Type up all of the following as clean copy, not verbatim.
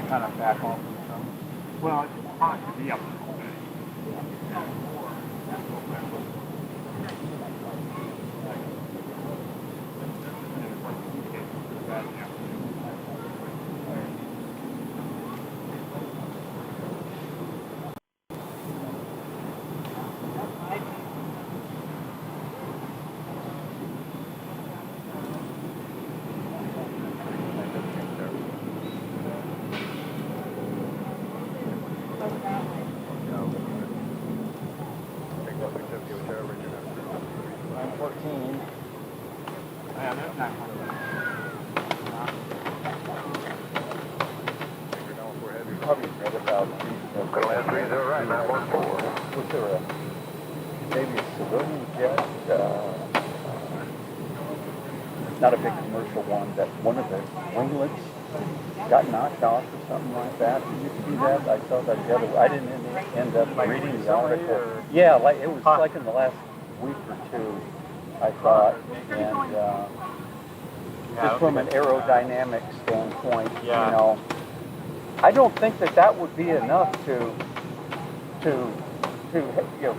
kind of back off and stuff. Well, it's hot to be up there. Probably read about right, 914. Was there maybe a civilian jet? Not a big commercial one, that one of the winglets got knocked off or something like that. Did you see that? I saw that the other way. I didn't end up reading the article. Yeah, like it was like in the last week or two, I thought. And just from an aerodynamic standpoint, you know, I don't think that would be enough to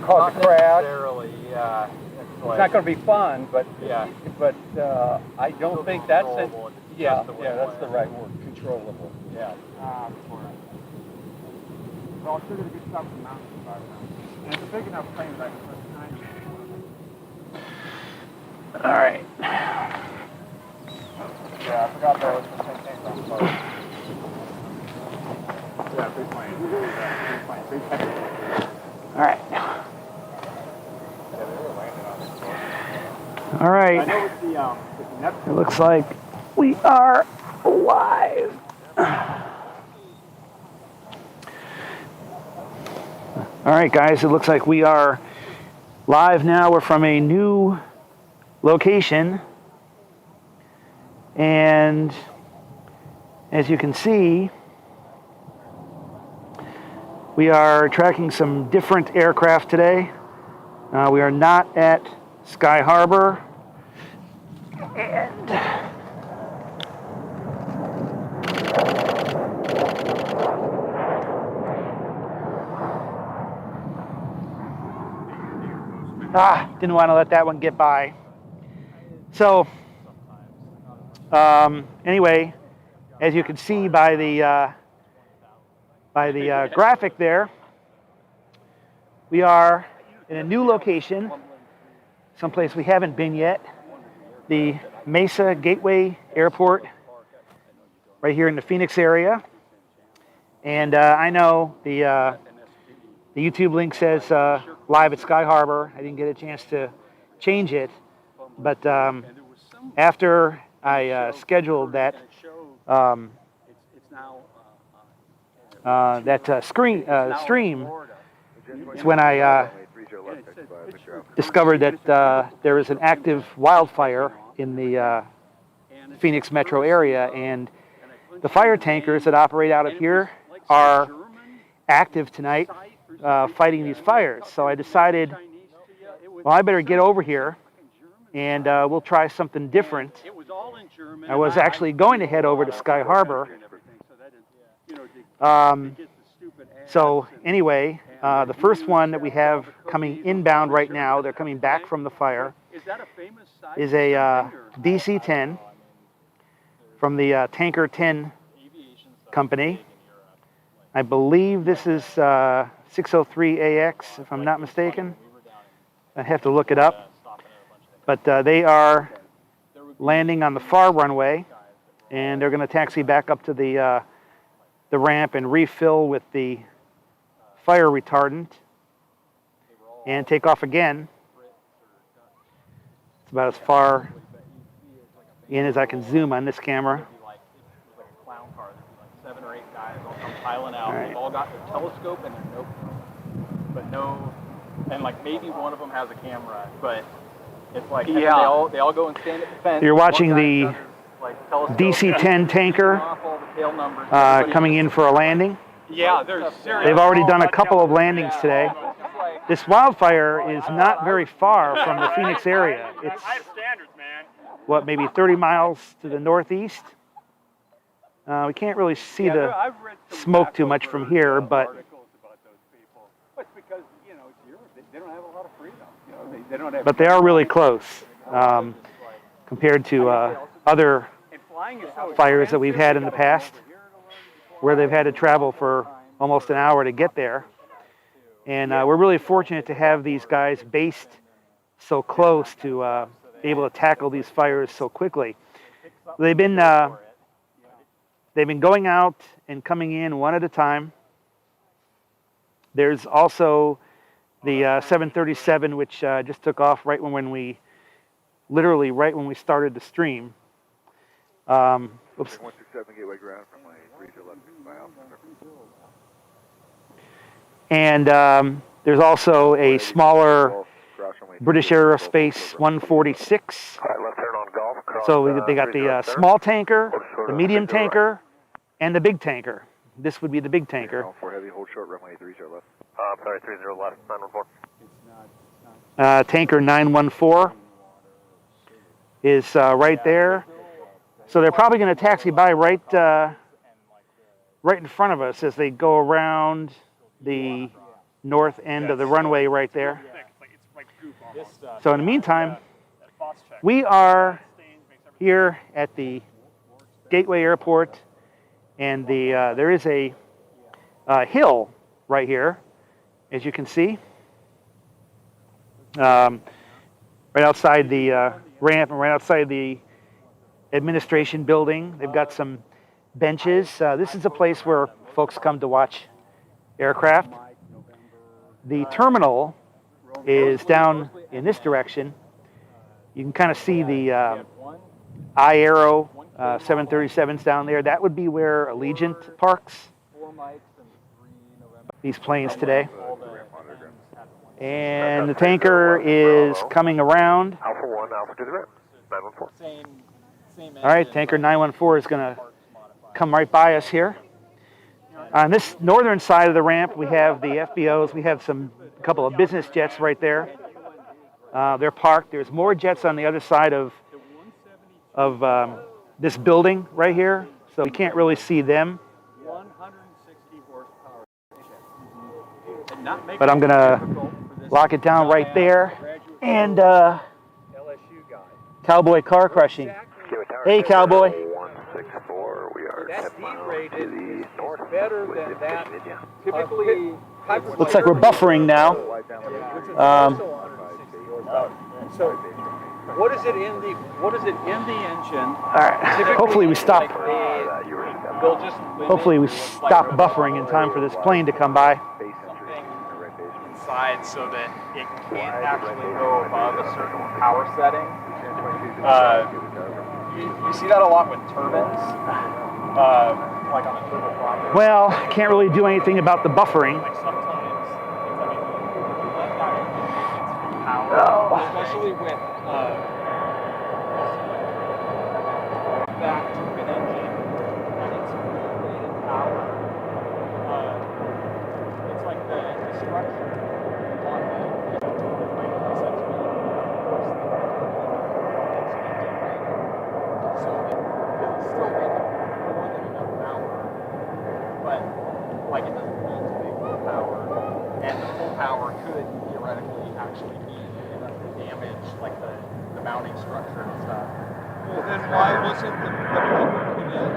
cause a crash. Necessarily, yeah. It's not going to be fun, but I don't think that's it. Yeah, that's the right word, controllable. Yeah. Well, I'll show you the good stuff from mountain environment. And it's a big enough plane that I can put behind. All right. Yeah, I forgot that was the same thing from first. Yeah, big plane. Big plane. All right. Yeah, they were landing on this floor. All right. I know with the it looks like we are live. All right, guys, it looks like we are live now. We're from a new location. And as you can see, we are tracking some different aircraft today. We are not at Sky Harbor. And didn't want to let that one get by. So anyway, as you can see by the graphic there, we are in a new location, someplace we haven't been yet, the Mesa Gateway Airport, right here in the Phoenix area. And I know the YouTube link says live at Sky Harbor. I didn't get a chance to change it, but after I scheduled that stream, it's when I discovered that there is an active wildfire in the Phoenix metro area, and the fire tankers that operate out of here are active tonight fighting these fires. So I decided, well, I better get over here and we'll try something different. I was actually going to head over to Sky Harbor. So anyway, the first one that we have coming inbound right now, they're coming back from the fire, is a DC-10 from the Tanker 10 company. I believe this is 603AX, if I'm not mistaken. I have to look it up. But they are landing on the far runway, and they're going to taxi back up to the ramp and refill with the fire retardant and take off again. It's about as far in as I can zoom on this camera. Piling out. Right. They've all got their telescope and their notebook, but no, and like maybe one of them has a camera, but it's like they all go and stand at the fence. You're watching the DC-10 tanker coming in for a landing. Yeah, they're serious. They've already done a couple of landings today. This wildfire is not very far from the Phoenix area. It's what, maybe 30 miles to the northeast. We can't really see the smoke too much from here, but It's because, you know, it's Europe. They don't have a lot of freedom. You know, they don't have. but they are really close compared to other fires that we've had in the past, where they've had to travel for almost an hour to get there. And we're really fortunate to have these guys based so close to be able to tackle these fires so quickly. They've been going out and coming in one at a time. There's also the 737, which just took off right when we, literally right when we started the stream. Oops. 127 Gateway ground from my 311 miles. And there's also a smaller British Aerospace 146. So they got the small tanker, the medium tanker, and the big tanker. This would be the big tanker. For heavy, hold short, runway 30 left. Sorry, 30 left, 914. Tanker 914 is right there. So they're probably going to taxi by right in front of us as they go around the north end of the runway right there. So in the meantime, we are here at the Gateway Airport, and there is a hill right here, as you can see, right outside the ramp and right outside the administration building. They've got some benches. This is a place where folks come to watch aircraft. The terminal is down in this direction. You can kind of see the I-Aero 737s down there. That would be where Allegiant parks these planes today. And the tanker is coming around. Alpha 1, Alpha to the rim. 914. All right, tanker 914 is going to come right by us here. On this northern side of the ramp, we have the FBOs. We have a couple of business jets right there. They're parked. There's more jets on the other side of this building right here, so you can't really see them. 160 horsepower. But I'm going to lock it down right there. And LSU guy. Cowboy car crushing. Hey, Cowboy. 164, we are That's 10 miles D-rated. to the north. It's better than with that. Virginia. Typically, Looks like we're buffering now. So, what is it in the engine? All right. Hopefully we stop. They'll just Hopefully we stop buffering in time for this plane to come by. Inside so that it can't actually go above a certain power setting. You see that a lot with turbines, like on a turboprop. Well, can't really do anything about the buffering. Like sometimes, let that power, especially with that turbine engine and its rated power. It's like the structure on the turbine essentially works the so that it'll still make more than enough power, but like it doesn't need to make full power, and the full power could theoretically actually be enough to damage like the mounting structure and stuff. Well, then why wasn't the plane put in?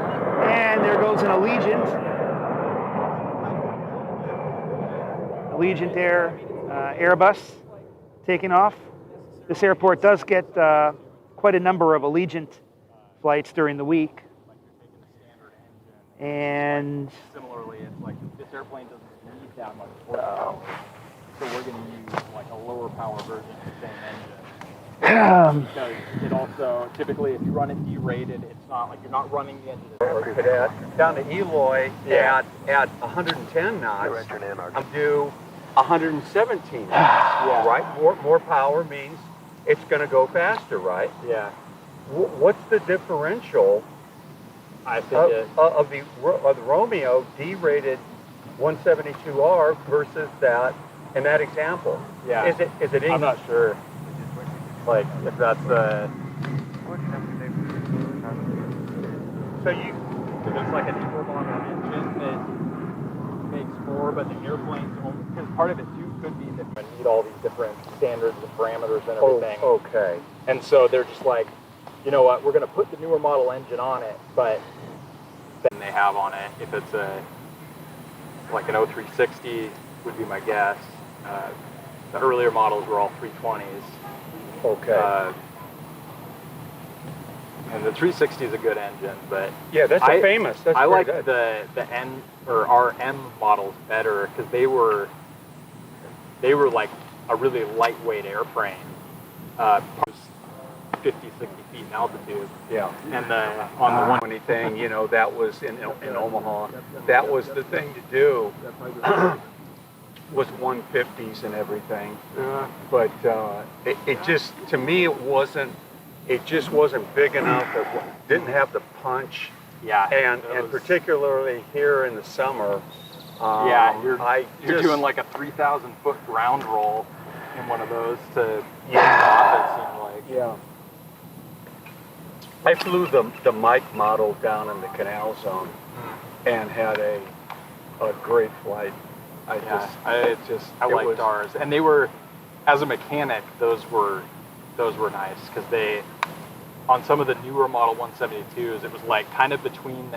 And there goes an Allegiant. Allegiant Air Airbus taking off. This airport does get quite a number of Allegiant flights during the week. And Similarly, it's like this airplane doesn't need that much horsepower, so we're going to use like a lower power version of the same engine. Because it also, typically if you run it derated, it's not like you're not running the engine. Cadet down to Eloy at 110 knots. I'm due 117 knots, right? More power means it's going to go faster, right? Yeah, What's the differential I think of the Romeo D-rated 172R versus that in that example? yeah. Is it? I'm not sure. Like if that's the So So there's like a newer model engine that makes more, but the airplanes only, because part of it too could be that we need all these different standards and parameters and everything. Okay. And so they're just like, you know what, we're going to put the newer model engine on it, but then they have on it, if it's like an 0360 would be my guess. The earlier models were all 320s. Okay. And the 360 is a good engine, but Yeah, that's famous. That's I like pretty good. the N or RM models better because they were like a really lightweight airframe, 50, 60 feet in altitude. Yeah. And on the one, Anything, you know, that was in Omaha. That was the thing to do. Was 150s and everything. But it just, to me, it just wasn't big enough. It didn't have the punch. yeah, And those- particularly here in the summer. yeah, you're just- doing like a 3,000 foot ground roll in one of those to Yeah. get off. It seemed like. Yeah. I flew the Mike model down in the Canal Zone and had a great flight. I it liked was, ours, and they were, as a mechanic, those were nice because they, on some of the newer model 172s, it was like kind of between the